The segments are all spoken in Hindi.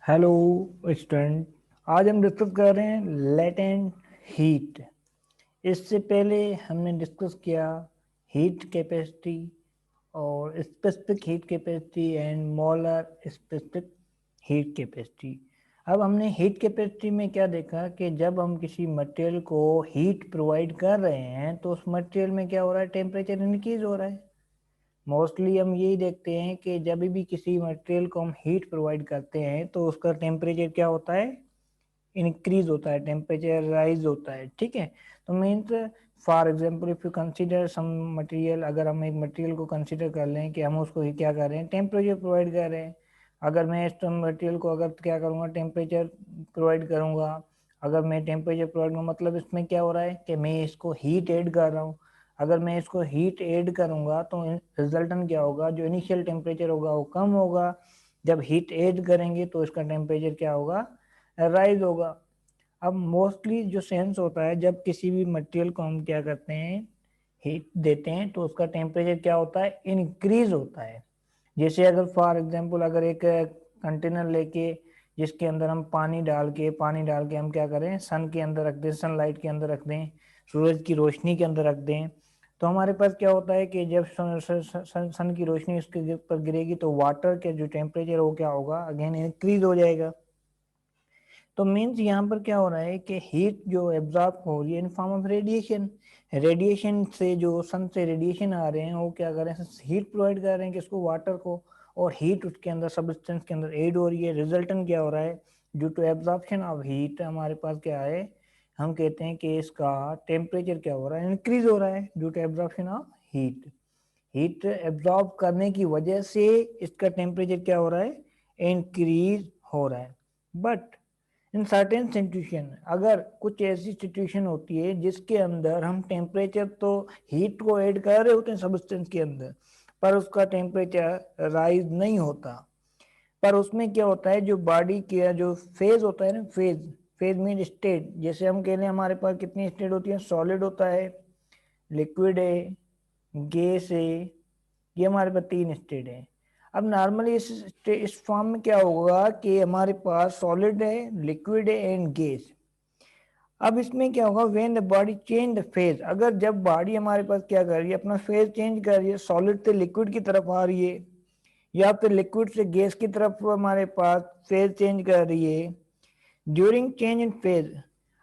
Hello student. आज हम डिस्कस कर रहे हैं लेटेंट हीट। इससे पहले हमने डिस्कस किया हीट कैपेसिटी और specific heat capacity and molar specific heat capacity. अब हमने हीट कैपेसिटी में क्या देखा कि जब हम किसी मटेरियल को हीट प्रोवाइड कर रहे हैं तो उस मटेरियल में क्या हो रहा है, टेम्परेचर इंक्रीज हो रहा है। मोस्टली हम यही देखते हैं कि जब भी किसी मटेरियल को हम हीट प्रोवाइड करते हैं तो उसका टेम्परेचर क्या होता है, इंक्रीज होता है, टेम्परेचर राइज होता है। ठीक है, तो means for example if you consider some material, अगर हम एक मटेरियल को कंसीडर कर लें कि हम उसको ही क्या कर रहे हैं, टेम्परेचर प्रोवाइड कर रहे हैं। अगर मैं इस मटेरियल को अगर क्या करूँगा, टेम्परेचर प्रोवाइड करूँगा, अगर मैं टेम्परेचर प्रोवाइड करूँ मतलब इसमें क्या हो रहा है कि मैं इसको हीट ऐड कर रहा हूँ। अगर मैं इसको हीट ऐड करूँगा तो रिजल्टन क्या होगा, जो इनिशियल टेम्परेचर होगा वो कम होगा। जब हीट ऐड करेंगे तो इसका टेम्परेचर क्या होगा, राइज होगा। अब मोस्टली जो सेंस होता है, जब किसी भी मटेरियल को हम क्या करते हैं, हीट देते हैं तो उसका टेम्परेचर क्या होता है, इंक्रीज होता है। जैसे अगर फॉर एग्जांपल अगर एक कंटेनर लेके जिसके अंदर हम पानी डाल के हम क्या करें, सन के अंदर रख दें, सनलाइट के अंदर रख दें, सूरज की रोशनी के अंदर रख दें, तो हमारे पास क्या होता है कि जब सन की रोशनी उसके ऊपर गिरेगी तो वाटर के जो टेम्परेचर वो क्या होगा, अगेन इंक्रीज हो जाएगा। तो मीन्स यहाँ पर क्या हो रहा है कि हीट जो एब्जॉर्ब हो रही है in form of radiation, radiation से जो सन से रेडिएशन आ रहे हैं वो क्या कर रहे हैं, हीट प्रोवाइड कर रहे हैं किसको, वाटर को, और हीट उसके अंदर सब्सटेंस के अंदर ऐड हो रही है। रिजल्टन क्या हो रहा है, due to absorption of heat हमारे पास क्या है, हम कहते हैं कि इसका टेम्परेचर क्या हो रहा है, इंक्रीज हो रहा है due to absorption of heat. Heat absorb करने की वजह से इसका टेम्परेचर क्या हो रहा है, इंक्रीज हो रहा है। बट इन सर्टेन सिचुएशन, अगर कुछ ऐसी सिचुएशन होती है जिसके अंदर हम टेम्परेचर तो हीट को ऐड कर रहे होते हैं सब्सटेंस के अंदर, पर उसका टेम्परेचर राइज नहीं होता। पर उसमें क्या होता है, जो बॉडी के जो फेज होता है ना, फेज, फेज मीन स्टेट, जैसे हम कह रहे हैं हमारे पास कितनी स्टेट होती है, सॉलिड होता है, लिक्विड है, गैस है, ये हमारे पास तीन स्टेट है। अब नॉर्मली इस फॉर्म में क्या होगा कि हमारे पास सॉलिड है, लिक्विड है एंड गैस। अब इसमें क्या होगा, when the body change the phase, अगर जब बॉडी हमारे पास क्या कर रही है, अपना फेज चेंज कर रही है, सॉलिड से लिक्विड की तरफ आ रही है या फिर लिक्विड से गैस की तरफ हमारे पास फेज चेंज कर रही है, ड्यूरिंग चेंज इन फेज,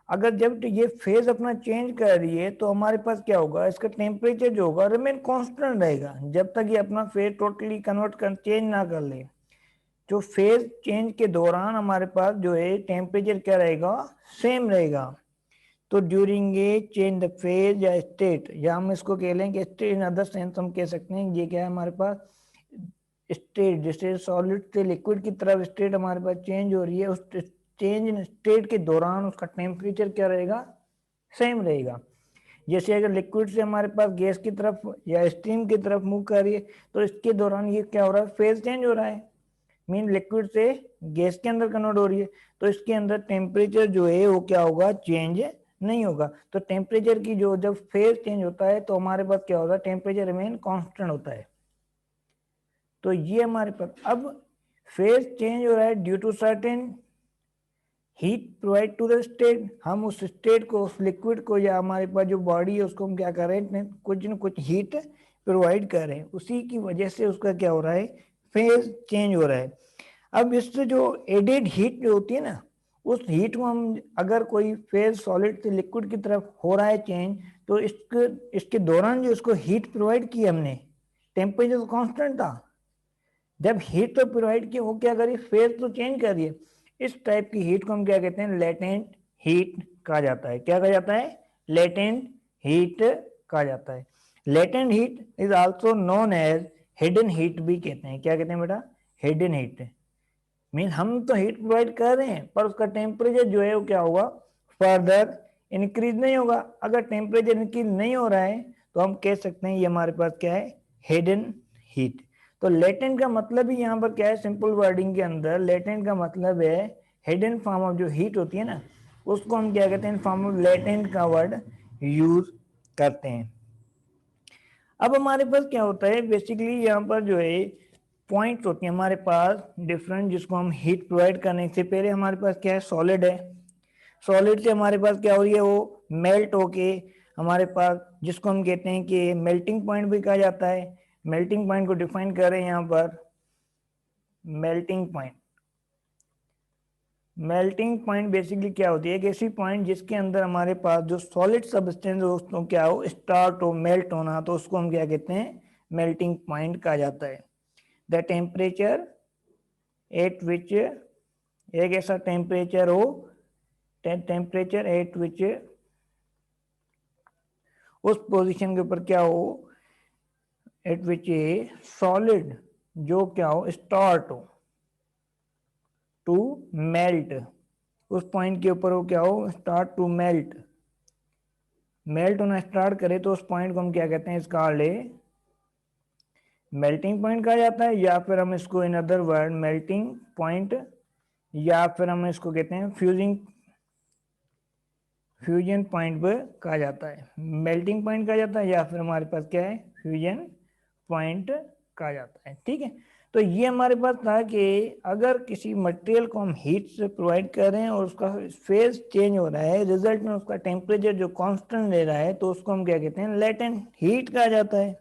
अगर जब ये फेज अपना चेंज कर रही है तो हमारे पास क्या होगा, इसका टेम्परेचर जो होगा रिमेन कांस्टेंट रहेगा जब तक ये अपना फेज टोटली कन्वर्ट कर चेंज ना कर ले। जो फेज चेंज के दौरान हमारे पास जो है टेम्परेचर क्या रहेगा, सेम रहेगा। तो during a change the phase या स्टेट, या हम इसको कह लें कि स्टेट इन अदर सेंस हम कह सकते हैं, ये क्या है हमारे पास स्टेट, जैसे सॉलिड से लिक्विड की तरफ स्टेट हमारे पास चेंज हो रही है, उस चेंज इन स्टेट के दौरान उसका टेम्परेचर क्या रहेगा, सेम रहेगा। जैसे अगर लिक्विड से हमारे पास गैस की तरफ या स्टीम की तरफ मूव कर रही है तो इसके दौरान ये क्या हो रहा है, फेज चेंज हो रहा है, मीन लिक्विड से गैस के अंदर कन्वर्ट हो रही है, तो इसके अंदर टेम्परेचर जो है वो क्या होगा, चेंज नहीं होगा। तो टेम्परेचर की जो जब फेज चेंज होता है तो हमारे पास क्या होता है, टेम्परेचर रिमेन कांस्टेंट होता है। तो ये हमारे पास अब फेज चेंज हो रहा है due to certain heat provide to the state, हम उस स्टेट को, उस लिक्विड को, या हमारे पास जो बॉडी है उसको हम क्या कर रहे हैं, कुछ न कुछ हीट प्रोवाइड कर रहे हैं, उसी की वजह से उसका क्या हो रहा है, फेज चेंज हो रहा है। अब इससे जो एडेड हीट जो होती है ना, उस हीट को हम अगर कोई फेज सॉलिड से लिक्विड की तरफ हो रहा है चेंज, तो इसके दौरान जो इसको हीट प्रोवाइड की हमने, टेम्परेचर तो कांस्टेंट था, जब हीट तो प्रोवाइड की वो क्या करी, फेज तो चेंज कर रही है। इस टाइप की हीट को हम क्या कहते हैं, लेटेंट हीट कहा जाता है। क्या कहा जाता है, लेटेंट हीट कहा जाता है। Latent heat is also known as hidden heat भी कहते हैं। क्या कहते हैं बेटा, हिडन हीट। मीन हम तो हीट प्रोवाइड कर रहे हैं पर उसका टेम्परेचर जो है वो क्या होगा, फर्दर इंक्रीज नहीं होगा। अगर टेम्परेचर इंक्रीज नहीं हो रहा है तो हम कह सकते हैं ये हमारे पास क्या है, हिडन हीट। तो लेटेंट का मतलब ही यहाँ पर क्या है, सिंपल वर्डिंग के अंदर लेटेंट का मतलब है हिडन फॉर्म ऑफ जो हीट होती है ना, उसको हम क्या कहते हैं, फॉर्म ऑफ लेटेंट का वर्ड यूज करते हैं। अब हमारे पास क्या होता है, बेसिकली यहाँ पर जो है पॉइंट्स होती हैं हमारे पास डिफरेंट, जिसको हम हीट प्रोवाइड करने से पहले हमारे पास क्या है, सॉलिड है। सॉलिड से हमारे पास क्या हो रही है, वो मेल्ट होके हमारे पास, जिसको हम कहते हैं कि मेल्टिंग पॉइंट भी कहा जाता है। मेल्टिंग पॉइंट को डिफाइन कर रहे हैं यहाँ पर, melting point. Melting point basically क्या होती है, एक ऐसी पॉइंट जिसके अंदर हमारे पास जो सॉलिड सब्सटेंस हो उसको क्या हो, स्टार्ट हो, मेल्ट होना, तो उसको हम क्या कहते हैं, मेल्टिंग पॉइंट कहा जाता है। द टेम्परेचर एट विच, एक ऐसा टेम्परेचर हो, टेम्परेचर एट विच, उस पोजीशन के ऊपर क्या हो, एट विच ए सॉलिड जो क्या हो, स्टार्ट हो टू मेल्ट, उस पॉइंट के ऊपर वो क्या हो, स्टार्ट टू मेल्ट, मेल्ट होना स्टार्ट करे तो उस पॉइंट को हम क्या कहते हैं, इसका ले मेल्टिंग पॉइंट कहा जाता है, या फिर हम इसको in other word melting point, या फिर हम इसको कहते हैं फ्यूजन पॉइंट पर कहा जाता है। मेल्टिंग पॉइंट कहा जाता है, या फिर हमारे पास क्या है, फ्यूजन पॉइंट कहा जाता है। ठीक है, तो ये हमारे पास था कि अगर किसी मटेरियल को हम हीट से प्रोवाइड कर रहे हैं और उसका फेज चेंज हो रहा है, रिजल्ट में उसका टेम्परेचर जो कांस्टेंट ले रहा है, तो उसको हम क्या कहते हैं, लेटेंट हीट कहा जाता है।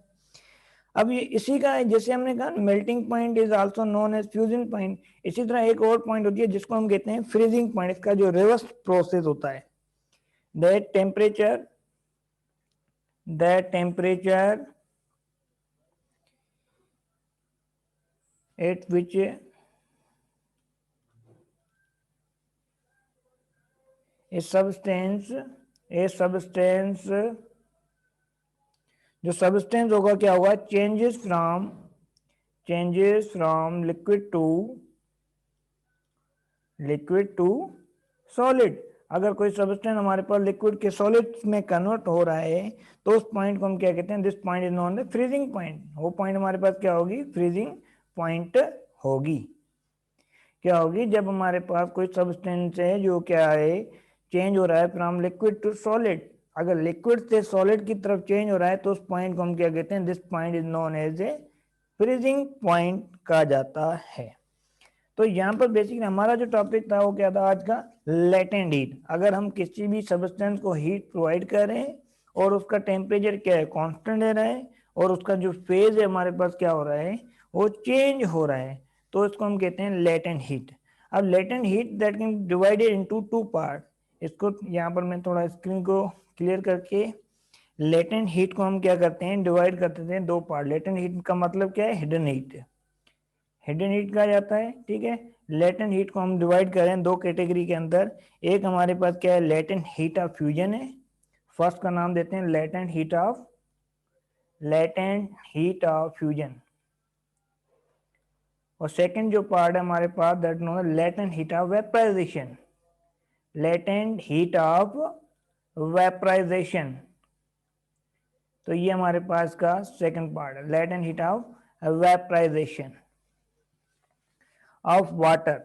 अब ये इसी का, जैसे हमने कहा melting point is also known as fusion point, इसी तरह एक और पॉइंट होती है जिसको हम कहते हैं फ्रीजिंग पॉइंट। इसका जो रिवर्स प्रोसेस होता है, that temperature at which a substance जो सब्सटेंस होगा क्या होगा, changes from liquid to solid. अगर कोई सब्सटेंस हमारे पास लिक्विड के सॉलिड में कन्वर्ट हो रहा है तो उस पॉइंट को हम क्या कहते हैं, this point is known as freezing point. वो पॉइंट हमारे पास क्या होगी, फ्रीजिंग पॉइंट होगी। क्या होगी, जब हमारे पास कोई सब्सटेंस है जो क्या है, चेंज हो रहा है फ्रॉम लिक्विड टू सॉलिड, अगर लिक्विड से सॉलिड की तरफ चेंज हो रहा है तो उस पॉइंट को हम क्या कहते हैं, this point is known as a freezing point कहा जाता है। तो यहाँ पर बेसिकली हमारा जो टॉपिक था वो क्या था आज का, लेटेंट हीट। अगर हम किसी भी सब्सटेंस को हीट प्रोवाइड कर रहे हैं और उसका टेम्परेचर क्या है, कांस्टेंट है रहा है, और उसका जो फेज है हमारे पास क्या हो रहा है, वो चेंज हो रहा है, तो इसको हम कहते हैं लेटेंट हीट। अब latent heat that can divided into two part, इसको यहाँ पर मैं थोड़ा स्क्रीन को क्लियर करके, लेटेंट हीट को हम क्या करते हैं, डिवाइड करते हैं दो पार्ट। लेटेंट हीट का मतलब क्या है, हिडन हीट, हिडन हीट कहा जाता है। ठीक है, लेटेंट हीट को हम डिवाइड करें दो कैटेगरी के अंदर, एक हमारे पास क्या है, लेटेंट हीट ऑफ फ्यूजन है, फर्स्ट का नाम देते हैं लेटेंट हीट ऑफ फ्यूजन, और सेकंड जो पार्ट है हमारे पास, that no latent heat of vaporization, latent heat of vaporization. तो ये हमारे पास का सेकंड पार्ट है, latent heat of vaporization of water.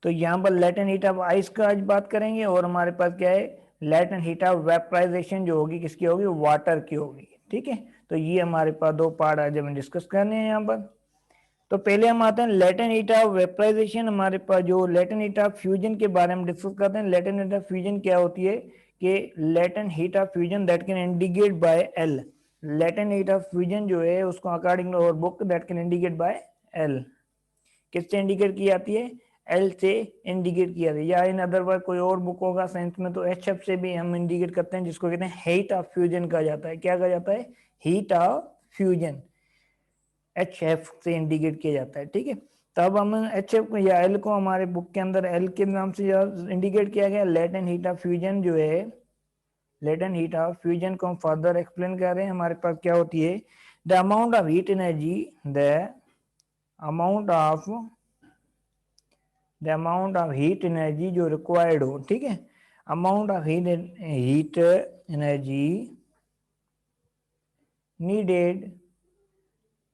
तो यहाँ पर लेटेंट हीट ऑफ आइस का आज बात करेंगे, और हमारे पास क्या है, लेटेंट हीट ऑफ वेपराइजेशन जो होगी किसकी होगी, वाटर की होगी। ठीक है, तो ये हमारे पास दो पार्ट आज हम डिस्कस करने हैं यहाँ पर। तो पहले हम आते हैं लेटेंट हीट ऑफ वेपराइजेशन। हमारे पास जो लेटेंट हीट ऑफ फ्यूजन के बारे में डिस्कस करते हैं। लेटेंट हीट ऑफ फ्यूजन क्या होती है कि latent heat of fusion that can indicate by L, latent heat of fusion जो है उसको according to our book that can indicate by L, किससे इंडिकेट की जाती है, एल से इंडिकेट किया जाता है, या इन अदर वर्ड कोई और बुक होगा साइंस में तो एच एफ से भी हम इंडिकेट करते हैं, जिसको कहते हैं हीट ऑफ फ्यूजन कहा जाता है। क्या कहा जाता है, heat of fusion, H F से इंडिकेट किया जाता है। ठीक है, तब हम एच एफ को या एल को हमारे बुक के अंदर एल के नाम से इंडिकेट किया गया। लेटेंट हीट ऑफ फ्यूजन जो है, लेटेंट हीट ऑफ फ्यूजन को हम फर्दर एक्सप्लेन कर रहे हैं। हमारे पास क्या होती है, the amount of heat energy, the amount of heat energy जो रिक्वायर्ड हो। ठीक है, amount of heat energy needed,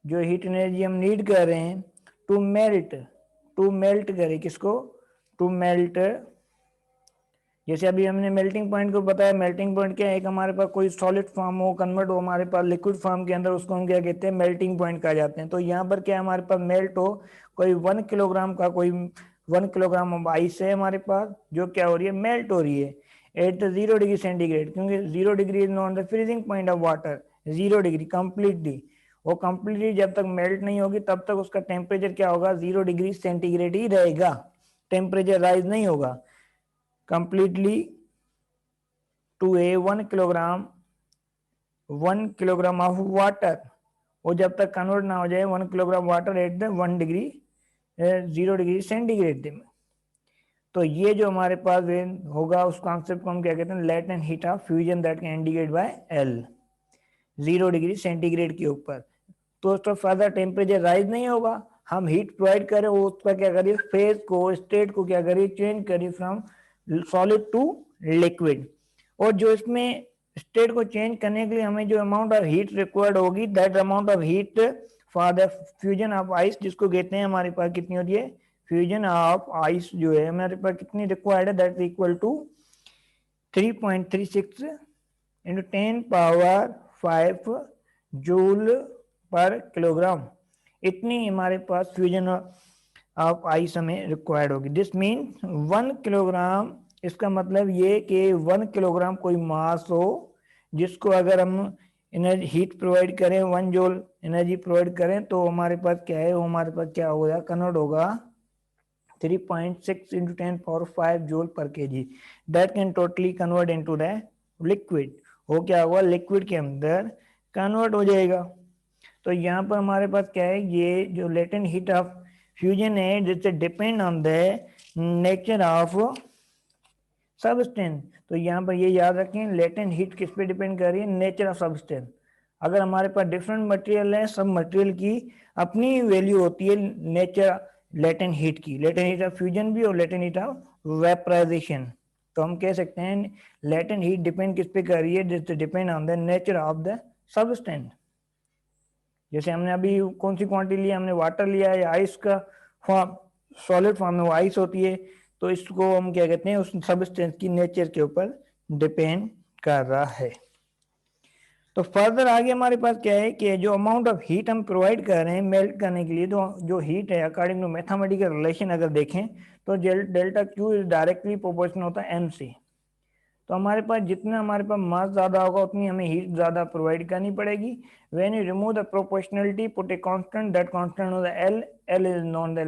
जो हीट एनर्जी हम नीड कर रहे हैं टू मेल्ट करें किसको, टू मेल्ट जैसे अभी हमने मेल्टिंग पॉइंट को बताया, मेल्टिंग पॉइंट क्या है, एक हमारे पास कोई सॉलिड फॉर्म हो, कन्वर्ट हो हमारे पास लिक्विड फॉर्म के अंदर, उसको हम क्या कहते हैं, मेल्टिंग पॉइंट कहा जाते हैं। तो यहाँ पर क्या हमारे पास मेल्ट हो, कोई 1 किलोग्राम का, कोई 1 किलोग्राम आइस है हमारे पास, जो क्या हो रही है, मेल्ट हो रही है एट 0 डिग्री सेंटीग्रेड, क्योंकि 0 degree is not the freezing point of water, 0 degree completely, वो कंप्लीटली जब तक मेल्ट नहीं होगी तब तक उसका टेम्परेचर क्या होगा, 0 डिग्री सेंटीग्रेड ही रहेगा, टेम्परेचर राइज नहीं होगा completely to a 1 kilogram of water, वो जब तक कन्वर्ट ना हो जाए 1 kilogram water at the 1 degree 0 degree centigrade में। तो ये जो हमारे पास होगा उस कॉन्सेप्ट को हम क्या कहते हैं, latent heat of fusion that can indicate by L, 0 degree centigrade के ऊपर। तो उसका फर्दर टेम्परेचर राइज नहीं होगा, हम हीट प्रोवाइड करें, वो उसका क्या करिए, फेज को, स्टेट को क्या करिए, चेंज करिए फ्रॉम सॉलिड टू लिक्विड। और जो इसमें स्टेट को चेंज करने के लिए हमें जो अमाउंट ऑफ हीट रिक्वायर्ड होगी, that amount of heat for the fusion of ice, जिसको कहते हैं हमारे पास कितनी होती है, फ्यूजन ऑफ आइस जो है हमारे पास कितनी रिक्वायर्ड है, that equal to 3.36 into 10 power 5 joule per kilogram, इतनी हमारे पास फ्यूजन ऑफ आइस हमें रिक्वायर्ड होगी। दिस मीन 1 किलोग्राम, इसका मतलब ये कि 1 किलोग्राम कोई मास हो जिसको अगर हम एनर्जी हीट प्रोवाइड करें, 1 जूल एनर्जी प्रोवाइड करें, तो हमारे पास क्या है, वो हमारे पास क्या होगा, कन्वर्ट होगा 3.6 इंटू 10 पावर 5 जूल पर KG, that can totally convert into the liquid. वो क्या होगा, लिक्विड के अंदर कन्वर्ट हो जाएगा। तो यहाँ पर हमारे पास क्या है, ये जो लेटेंट हीट ऑफ फ्यूजन है, जिससे depend on the nature of substance. तो यहाँ पर ये याद रखें, लेटेंट हीट किस पे डिपेंड कर रही है, नेचर ऑफ सबस्टेंस। अगर हमारे पास डिफरेंट मटेरियल है, सब मटेरियल की अपनी वैल्यू होती है नेचर लेटेंट हीट की, लेटेंट हीट ऑफ फ्यूजन भी और लेटेंट हीट ऑफ वेपराइजेशन। तो हम कह सकते हैं लेटेंट हीट डिपेंड किस पे कर रही है, जिससे depend on the nature of the substance. जैसे हमने अभी कौन सी क्वांटिटी लिया, हमने वाटर लिया है, आइस का फॉर्म, सॉलिड फॉर्म में वो आइस होती है, तो इसको हम क्या कहते हैं, उस सबस्टेंस की नेचर के ऊपर डिपेंड कर रहा है। तो फर्दर आगे हमारे पास क्या है कि जो अमाउंट ऑफ हीट हम प्रोवाइड कर रहे हैं मेल्ट करने के लिए, तो जो हीट है अकॉर्डिंग टू मैथमेटिकल रिलेशन अगर देखें तो delta Q is directly proportional होता है एम से। तो हमारे पास जितना हमारे पास मास ज्यादा होगा उतनी हमें हीट ज्यादा प्रोवाइड करनी पड़ेगी। When you remove the proportionality, put a constant, that constant होता है L, L is known the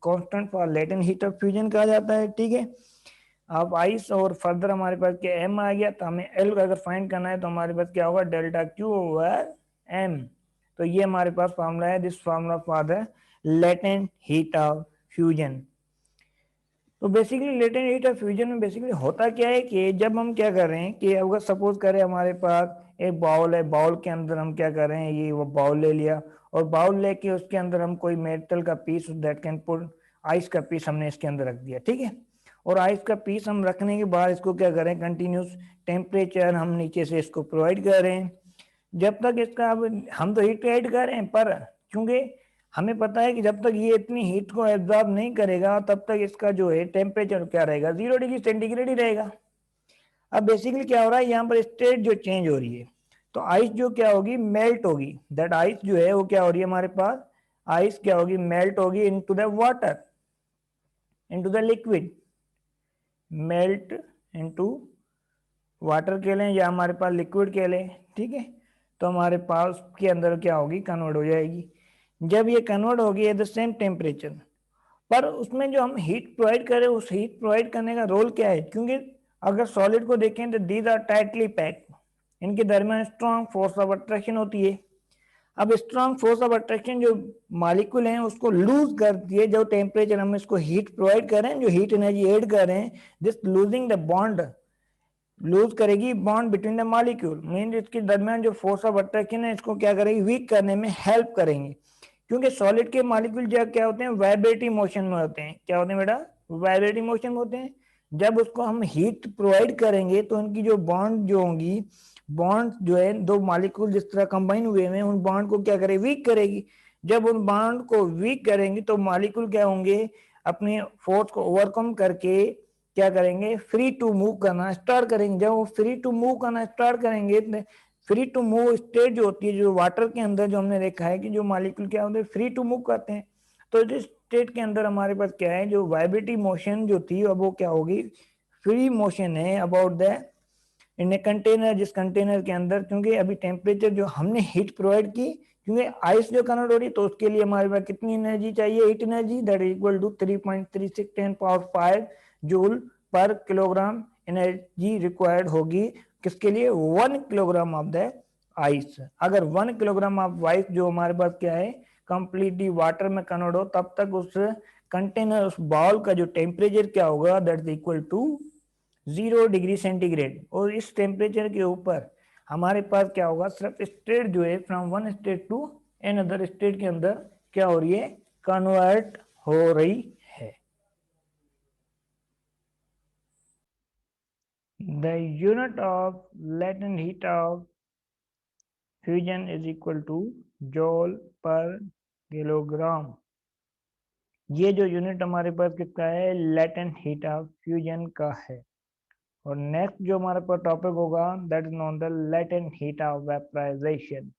constant for latent heat of fusion कहा जाता है, ठीक है। अब आइस और फर्दर हमारे पास क्या एम आ गया, तो हमें एल का अगर फाइंड करना है तो हमारे पास क्या होगा, डेल्टा क्यू ओवर एम। तो ये हमारे पास फॉर्मूला है, this formula for the latent heat of fusion. तो basically latent heat of fusion में बेसिकली होता क्या है कि जब हम क्या कर रहे हैं कि अगर सपोज करें हमारे पास एक बाउल है, बाउल के अंदर हम क्या कर रहे हैं, ये वो बाउल ले लिया और बाउल लेके उसके अंदर हम कोई मेटल का piece, that can put ice का पीस हमने इसके अंदर रख दिया, ठीक है। और आइस का पीस हम रखने के बाद इसको क्या करें, कंटिन्यूस टेम्परेचर हम नीचे से इसको प्रोवाइड कर रहे हैं। जब तक इसका, अब हम तो हीट प्रोवाइड कर रहे हैं, पर क्योंकि हमें पता है कि जब तक ये इतनी हीट को एब्जॉर्ब नहीं करेगा तब तक इसका जो है टेम्परेचर क्या रहेगा, 0 डिग्री सेंटीग्रेड ही रहेगा। अब बेसिकली क्या हो रहा है, यहाँ पर स्टेट जो चेंज हो रही है, तो आइस जो क्या होगी, मेल्ट होगी, दैट आइस जो है वो क्या हो रही है हमारे पास, आइस क्या होगी, मेल्ट होगी into the water, into the liquid, melt into water के लें या हमारे पास लिक्विड के लें, ठीक है। तो हमारे पास के अंदर क्या होगी, कन्वर्ट हो जाएगी। जब ये कन्वर्ट होगी एट द सेम टेम्परेचर, पर उसमें जो हम हीट प्रोवाइड करें, उस हीट प्रोवाइड करने का रोल क्या है, क्योंकि अगर सॉलिड को देखें तो दीज आर टाइटली पैक्ड, इनके दरमियान स्ट्रॉन्ग फोर्स ऑफ अट्रैक्शन होती है। अब स्ट्रॉन्ग फोर्स ऑफ अट्रैक्शन जो मॉलिक्यूल हैं उसको लूज करती है, जो टेम्परेचर हम इसको हीट प्रोवाइड कर रहे हैं, जो हीट एनर्जी ऐड कर रहे हैं, this losing the bond, lose करेगी bond between the molecule, mean इसके दरमियान जो फोर्स ऑफ अट्रैक्शन है इसको क्या करेगी, वीक करने में हेल्प करेंगे। क्योंकि सॉलिड के मॉलिक्यूल जो क्या होते हैं, वाइब्रेटिंग मोशन में होते हैं, क्या होते हैं बेटा, वाइब्रेटिंग मोशन में होते हैं। जब उसको हम हीट प्रोवाइड करेंगे तो उनकी जो बॉन्ड जो होंगी, बॉन्ड जो है दो मॉलिक्यूल जिस तरह कंबाइन हुए हैं, उन बॉन्ड को क्या करेगी, वीक करेगी। जब उन बॉन्ड को वीक करेंगी तो मॉलिक्यूल क्या होंगे, अपने फोर्स को ओवरकम करके क्या करेंगे, फ्री टू मूव करना स्टार्ट करेंगे। जब वो फ्री टू मूव करना स्टार्ट करेंगे, फ्री टू मूव स्टेट जो होती है, जो वाटर के अंदर जो हमने देखा है कि जो मॉलिक्यूल क्या होते हैं, फ्री टू मूव करते हैं। तो जिस स्टेट के अंदर हमारे पास क्या है, जो वाइब्रेटिव मोशन जो थी, अब वो क्या होगी, फ्री मोशन है about the in a container, जिस कंटेनर के अंदर, क्योंकि अभी टेम्परेचर जो हमने हीट प्रोवाइड की, क्योंकि आइस जो कन्वर्ट हो रही, तो उसके लिए हमारे पास कितनी एनर्जी चाहिए, heat energy, that is equal to 3.36 10⁵ joule per kilogram energy required होगी। किसके लिए, 1 किलोग्राम ऑफ द आइस। अगर 1 किलोग्राम ऑफ आइस जो हमारे पास क्या है, कंप्लीटली वाटर में कन्वर्ट हो, तब तक उस कंटेनर, उस बाउल का जो टेम्परेचर क्या होगा, that is equal to 0 degree centigrade. और इस टेम्परेचर के ऊपर हमारे पास क्या होगा, सिर्फ स्टेट जो है from one state to another state के अंदर क्या हो रही है, कन्वर्ट हो रही है। The unit of latent heat of fusion is equal two joule per kilogram. ये जो यूनिट हमारे पास किसका है, लेटेंट हीट ऑफ फ्यूजन का है। और नेक्स्ट जो हमारे पास टॉपिक होगा, that is known the latent heat of vaporisation.